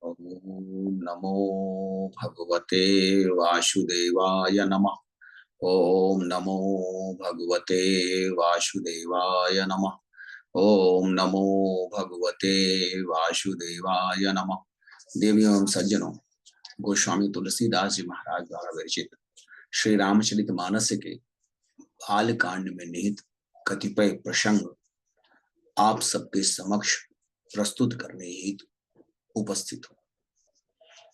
ओम नमो भगवते वासुदेवाय नमः। ओम नमो भगवते वासुदेवाय नमः। ओम नमो भगवते वासुदेवाय नमः। देवियों एवं सज्जनों, गोस्वामी तुलसीदास जी महाराज द्वारा विरचित श्री रामचरित मानस के बाल कांड में निहित कतिपय प्रसंग आप सबके समक्ष प्रस्तुत करने हेतु उपस्थित हूँ।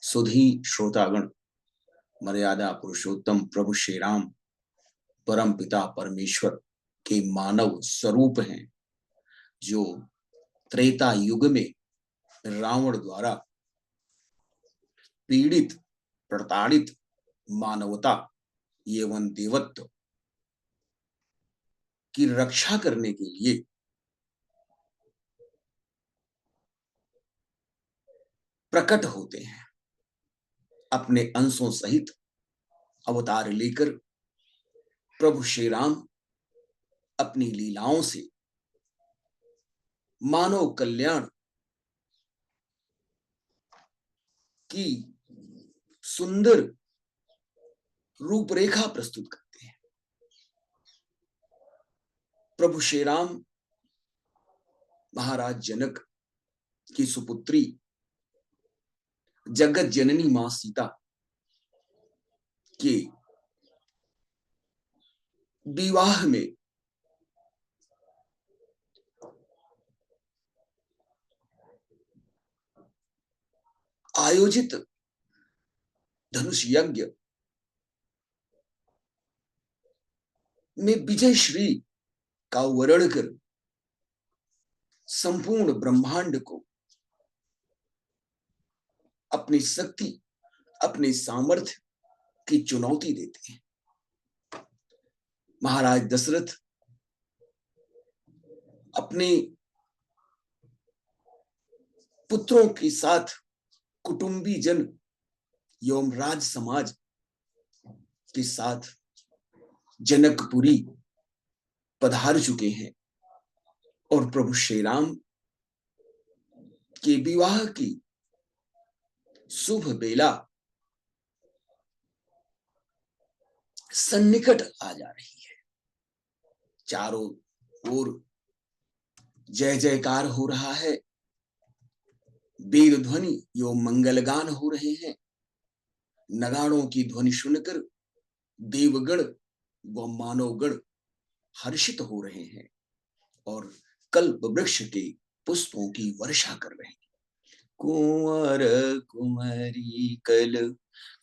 सुधी श्रोतागण, मर्यादा पुरुषोत्तम प्रभु श्री राम परम पिता परमेश्वर के मानव स्वरूप हैं, जो त्रेता युग में रावण द्वारा पीड़ित प्रताड़ित मानवता एवं देवत्व की रक्षा करने के लिए प्रकट होते हैं। अपने अंशों सहित अवतार लेकर प्रभु श्री राम अपनी लीलाओं से मानव कल्याण की सुंदर रूपरेखा प्रस्तुत करते हैं। प्रभु श्री राम महाराज जनक की सुपुत्री जगत जननी मां सीता के विवाह में आयोजित धनुष यज्ञ में विजय श्री का वर्णन कर संपूर्ण ब्रह्मांड को अपनी शक्ति अपने सामर्थ्य की चुनौती देते हैं। महाराज दशरथ अपने पुत्रों के साथ कुटुंबी जन एवं राज समाज के साथ जनकपुरी पधार चुके हैं और प्रभु श्री राम के विवाह की शुभ बेला सन्निकट आ जा रही है। चारों ओर जय जयकार हो रहा है, वेद ध्वनि एवं मंगलगान हो रहे हैं। नगाड़ों की ध्वनि सुनकर देवगण व मानवगण हर्षित हो रहे हैं और कल्प वृक्ष के पुष्पों की वर्षा कर रहे हैं। कुंवर कुंवरी कल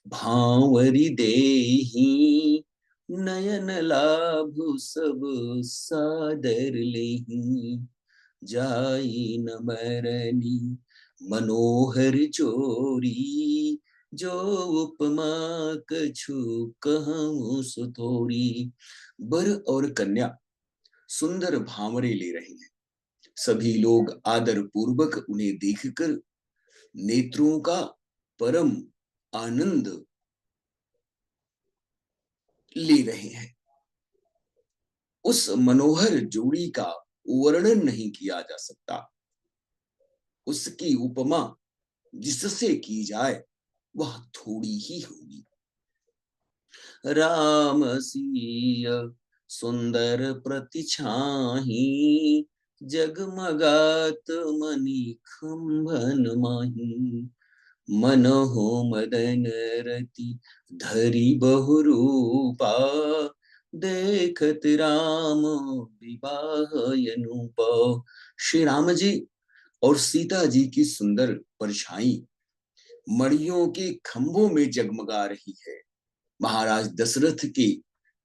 भांवरी देही, नयन लाभु सब सादर लेही। जाई न मरनी मनोहर चोरी, जो उपमा कछु कहूं सुथोरी। वर और कन्या सुंदर भांवरे ले रहे हैं। सभी लोग आदर पूर्वक उन्हें देखकर नेत्रों का परम आनंद ले रहे हैं। उस मनोहर जोड़ी का वर्णन नहीं किया जा सकता। उसकी उपमा जिससे की जाए वह थोड़ी ही होगी। राम सीय सुंदर प्रतिछाही, जगमगात मणि खंभन माही। मन हो मदन रति धरि बहुरूपा, देखत राम विवाह अनुपा। श्री राम जी और सीता जी की सुंदर परछाई मणियों के खंभों में जगमगा रही है। महाराज दशरथ के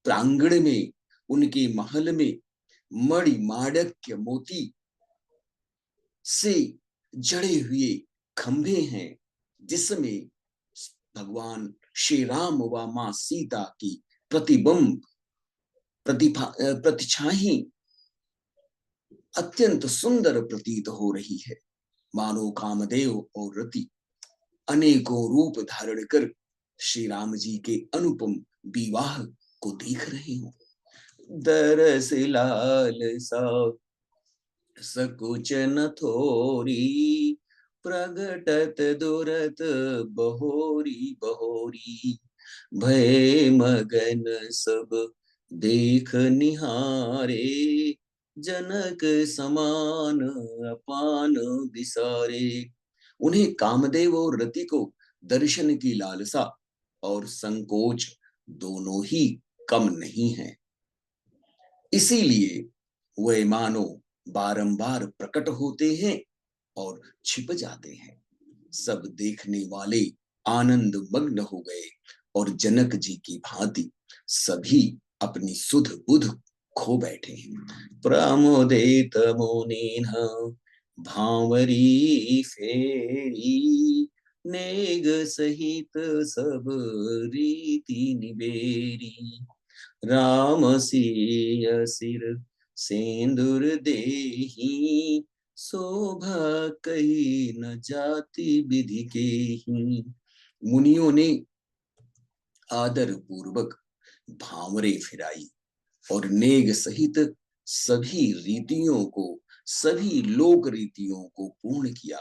प्रांगण में, उनके महल में मणि माणक्य मोती से जड़े हुए खंभे हैं, जिसमें भगवान श्री राम व मां सीता की प्रतिबिंब प्रतिछाई अत्यंत सुंदर प्रतीत हो रही है। मानो कामदेव और रति अनेकों रूप धारण कर श्री राम जी के अनुपम विवाह को देख रहे हो। दरस लाल सा सकुच न थोरी, प्रगटत दुरत बहोरी बहोरी, भय मगन सब देख निहारे, जनक समान अपान बिसारे। उन्हें कामदेव और रति को दर्शन की लालसा और संकोच दोनों ही कम नहीं है। इसीलिए वे मानो बारंबार प्रकट होते हैं और छिप जाते हैं। सब देखने वाले आनंद मग्न हो गए और जनक जी की भांति सभी अपनी सुध बुध खो बैठे हैं। प्रमोदित मुनिन भांवरी फेरी, नेग सहित सब रीति निबेरी, राम सिय सिर सेंदुर देही, शोभा कही न जाति विधि के ही। मुनियों ने आदर पूर्वक भांवरे फिराई और नेग सहित सभी रीतियों को, सभी लोक रीतियों को पूर्ण किया।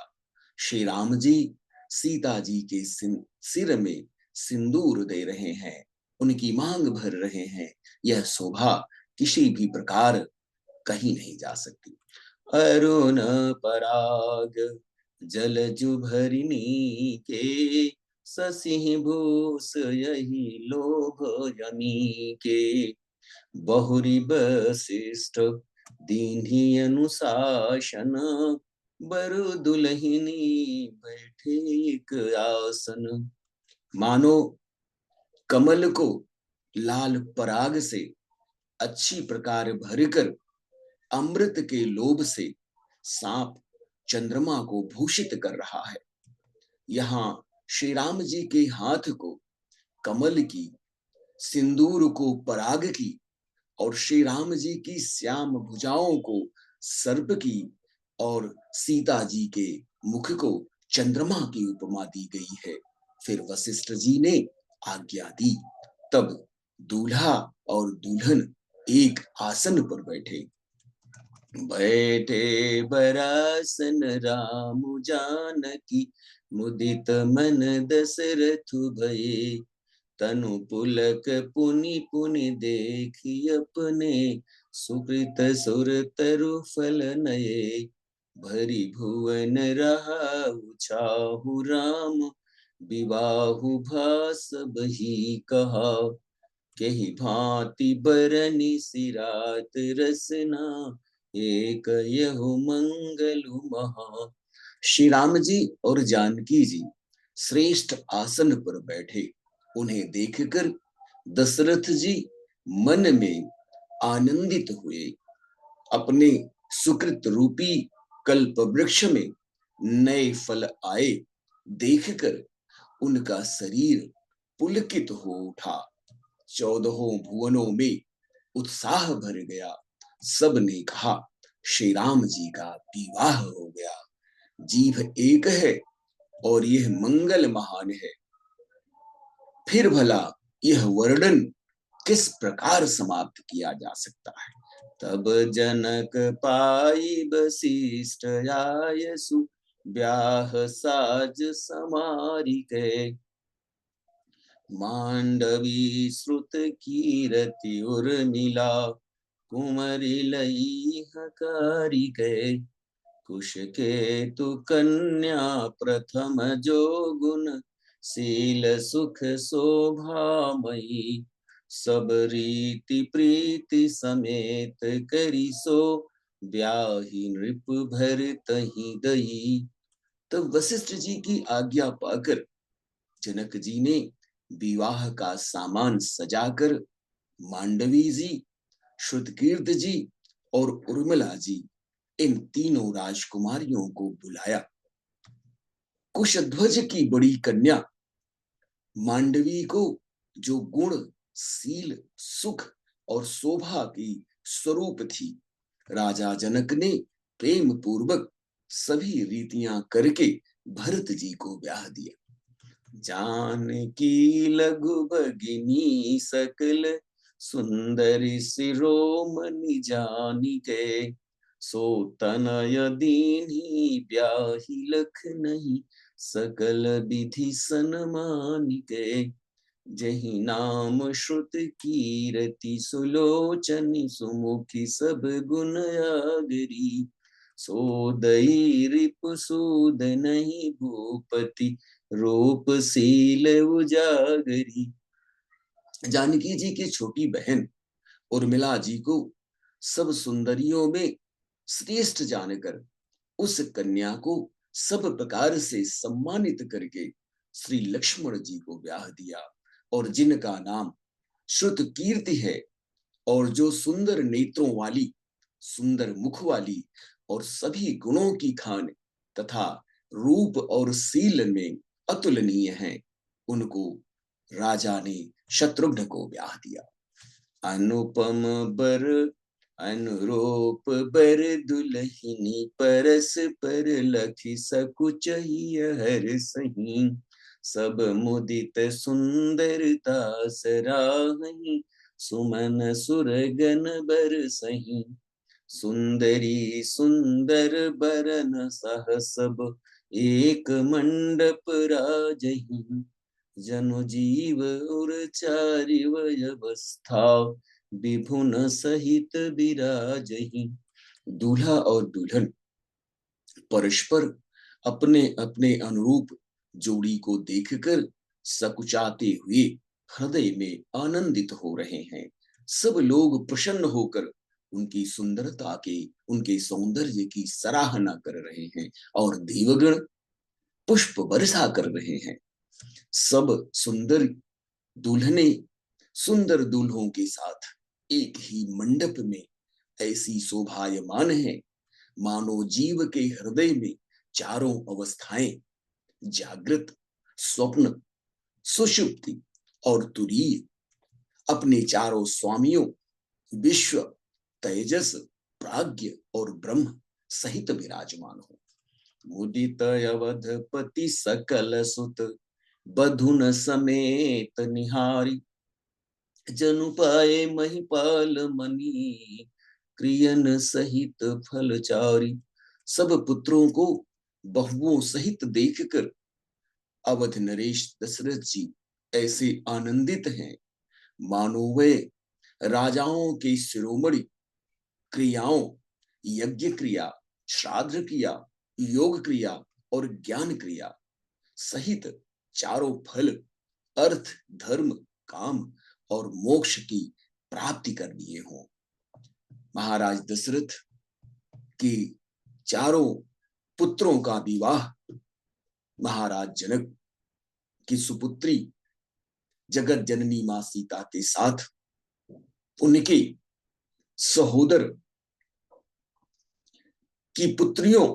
श्री राम जी सीता जी के सिर में सिंदूर दे रहे हैं, उनकी मांग भर रहे हैं। यह शोभा किसी भी प्रकार कहीं नहीं जा सकती। अरुण पराग जलजु भरिनी के, ससिह भूस यही लोभ यमी के, बहुरी वशिष्ठ दीन्ही अनुशासन, बरु दुलहिनी बैठे एक आसन। मानो कमल को लाल पराग से अच्छी प्रकार भरकर अमृत के लोभ से सांप चंद्रमा को भूषित कर रहा है। यहाँ श्री राम जी के हाथ को कमल की, सिंदूर को पराग की और श्री राम जी की श्याम भुजाओं को सर्प की और सीता जी के मुख को चंद्रमा की उपमा दी गई है। फिर वशिष्ठ जी ने आज्ञा दी, तब दूल्हा और दुल्हन एक आसन पर बैठे। बैठे बरासन राम जानकी, मुदित मन दशरथ भये, तनु पुलक पुनि पुनि देखी अपने, सुकृत सुर तरु फल नये, भरी भुवन रहाउ छाहु राम, विवाहु भास बही कहा, केहि भांति बरनी सिरात रसना, एक यहु मंगलु महा। श्री राम जी और जानकी जी श्रेष्ठ आसन पर बैठे। उन्हें देखकर दशरथ जी मन में आनंदित हुए। अपने सुकृत रूपी कल्प वृक्ष में नए फल आए देखकर उनका शरीर पुलकित हो उठा। 14 भुवनों में उत्साह भर गया। सब ने कहा, श्री राम जी का विवाह हो गया। जीव एक है और यह मंगल महान है। फिर भला यह वर्णन किस प्रकार समाप्त किया जा सकता है। तब जनक पाई वशिष्ठ आयसु, ब्याह साज समारी के, मांडवी श्रुत कीरति उर्मिला, कुमरि लई हकारी के, कुश केतु कन्या प्रथम जो गुण, शील सुख शोभामयी, सब रीति प्रीति समेत करी सो, ब्याही नृप भर तहि दई। तब वशिष्ठ जी की आज्ञा पाकर जनक जी ने विवाह का सामान सजाकर मांडवी जी, श्रुतकीर्त जी और उर्मिला जी, इन तीनों राजकुमारियों को बुलाया। कुशध्वज की बड़ी कन्या मांडवी को जो गुण, शील, सुख और शोभा की स्वरूप थी, राजा जनक ने प्रेम पूर्वक सभी रीतियां करके भरत जी को ब्याह दिया। जानकी लघु भगिनी सकल, सुंदरी शिरोमणि जानिके, सो तनय दीन्ही ब्याही लख नहीं, सकल विधि सन्मानिके। जहि नाम श्रुत कीरति, सुलोचनी सुमुखी सब गुण आगरी। सोदई रिपु सूद नहीं, भूपति रूप शील उजागरी। जानकी जी की छोटी बहन उर्मिला जी को सब सुंदरियों में श्रेष्ठ जानकर उस कन्या को सब प्रकार से सम्मानित करके श्री लक्ष्मण जी को ब्याह दिया। और जिनका नाम श्रुत कीर्ति है, और जो सुंदर नेत्रों वाली, सुंदर मुख वाली और सभी गुणों की खान तथा रूप और शील में अतुलनीय हैं, उनको राजा ने शत्रुघ्न को ब्याह दिया। अनुपम बर अनुरूप बर दुलहिनी, परस पर लखी सकुच हर सही। सब मुदित सुंदरता सराहनी, सुमन सुरगन बर सही। सुंदरी सुंदर बरन सह सब, एक मंडप राजही। जनु जीव उर चारि अवस्था, विभुन सहित विराजही। दूल्हा और दुल्हन परस्पर अपने अपने अनुरूप जोड़ी को देखकर सकुचाते हुए हृदय में आनंदित हो रहे हैं। सब लोग प्रसन्न होकर उनकी सुंदरता के, उनके सौंदर्य की सराहना कर रहे हैं और देवगण पुष्प वर्षा कर रहे हैं। सब सुंदर दुल्हने सुंदर दूल्हों के साथ एक ही मंडप में ऐसी शोभायमान है, मानो जीव के हृदय में चारों अवस्थाएं, जागृत, स्वप्न, सुषुप्ति और तुरीय, अपने चारों स्वामियों विश्व, तेजस, प्राज्ञ और ब्रह्म सहित विराजमान हो। मुदित अवधपति सकल सुत, बधुन समेत निहारी। जनु पाए महिपाल मनी, क्रियन सहित फलचारी। सब पुत्रों को बहुओं सहित देखकर अवध नरेश दशरथ जी ऐसे आनंदित हैं, मानो वे राजाओं की शिरोमणि क्रियाओं, यज्ञ क्रिया, श्राद्ध क्रिया, योग क्रिया और ज्ञान क्रिया सहित चारों फल, अर्थ, धर्म, काम और मोक्ष की प्राप्ति कर लिए हों। महाराज दशरथ की चारों पुत्रों का विवाह महाराज जनक की सुपुत्री जगत जननी मां सीता के साथ उनके सहोदर की पुत्रियों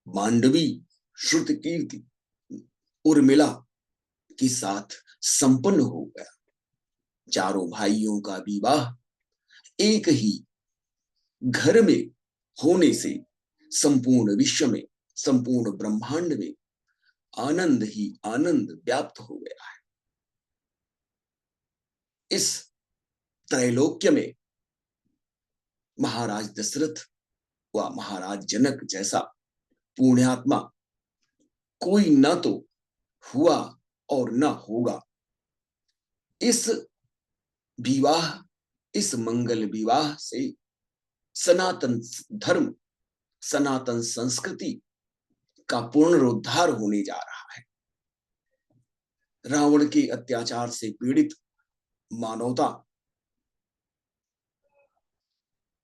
मांडवी, श्रुतकीर्ति, उर्मिला के साथ संपन्न हो गया। चारों भाइयों का विवाह एक ही घर में होने से संपूर्ण विश्व में, संपूर्ण ब्रह्मांड में आनंद ही आनंद व्याप्त हो गया है। इस त्रैलोक्य में महाराज दशरथ व महाराज जनक जैसा पुण्यात्मा कोई न तो हुआ और न होगा। इस विवाह, इस मंगल विवाह से सनातन धर्म, सनातन संस्कृति का पुनरुद्धार होने जा रहा है। रावण के अत्याचार से पीड़ित मानवता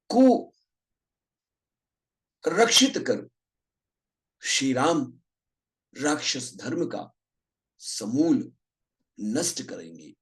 को रक्षित कर श्री राम राक्षस धर्म का समूल नष्ट करेंगे।